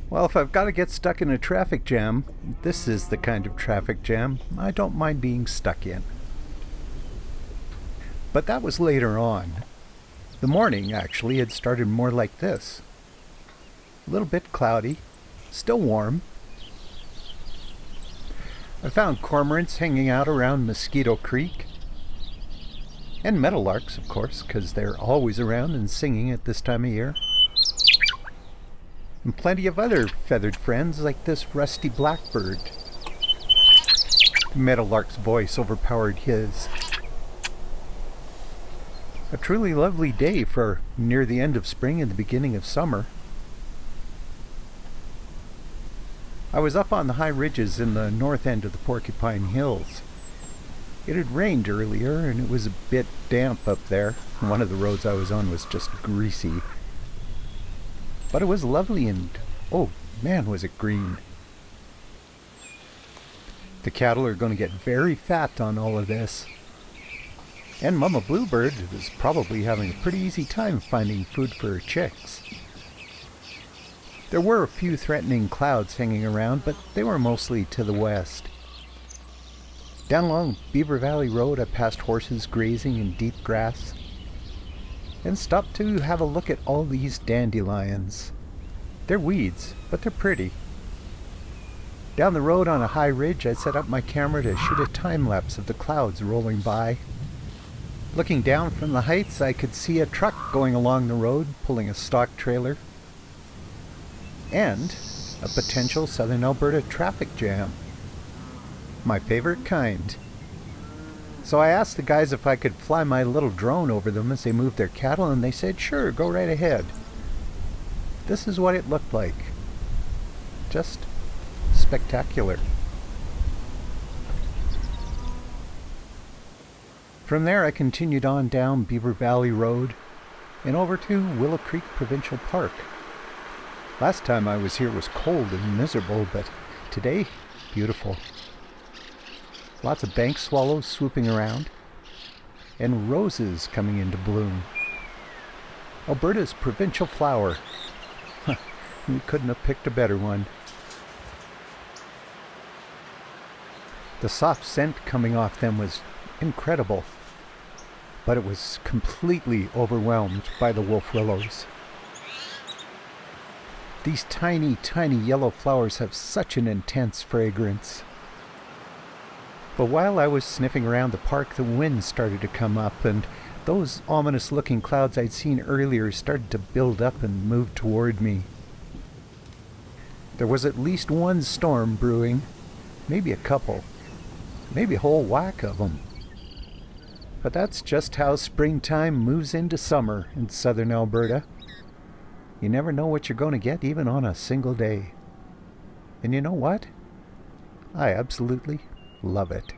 Well, if I've got to get stuck in a traffic jam, this is the kind of traffic jam I don't mind being stuck in. But that was later on. The morning, actually, had started more like this. A little bit cloudy, still warm. I found cormorants hanging out around Mosquito Creek. And meadowlarks, of course, because they're always around and singing at this time of year. And plenty of other feathered friends like this rusty blackbird. The meadowlark's voice overpowered his. A truly lovely day for near the end of spring and the beginning of summer. I was up on the high ridges in the north end of the Porcupine Hills. It had rained earlier and it was a bit damp up there. One of the roads I was on was just greasy. But it was lovely and, oh man, was it green. The cattle are going to get very fat on all of this. And Mama Bluebird is probably having a pretty easy time finding food for her chicks. There were a few threatening clouds hanging around, but they were mostly to the west. Down along Beaver Valley Road I passed horses grazing in deep grass and stopped to have a look at all these dandelions. They're weeds, but they're pretty. Down the road on a high ridge I set up my camera to shoot a time-lapse of the clouds rolling by. Looking down from the heights I could see a truck going along the road pulling a stock trailer. And a potential southern Alberta traffic jam. My favorite kind. So I asked the guys if I could fly my little drone over them as they moved their cattle, and they said, sure, go right ahead. This is what it looked like. Just spectacular. From there I continued on down Beaver Valley Road and over to Willow Creek Provincial Park. Last time I was here was cold and miserable, but today, beautiful. Lots of bank swallows swooping around, and roses coming into bloom. Alberta's provincial flower. We couldn't have picked a better one. The soft scent coming off them was incredible, but it was completely overwhelmed by the wolf willows. These tiny, tiny yellow flowers have such an intense fragrance. But while I was sniffing around the park, the wind started to come up, and those ominous-looking clouds I'd seen earlier started to build up and move toward me. There was at least one storm brewing, maybe a couple, maybe a whole whack of them. But that's just how springtime moves into summer in southern Alberta. You never know what you're going to get, even on a single day. And you know what? I absolutely love it.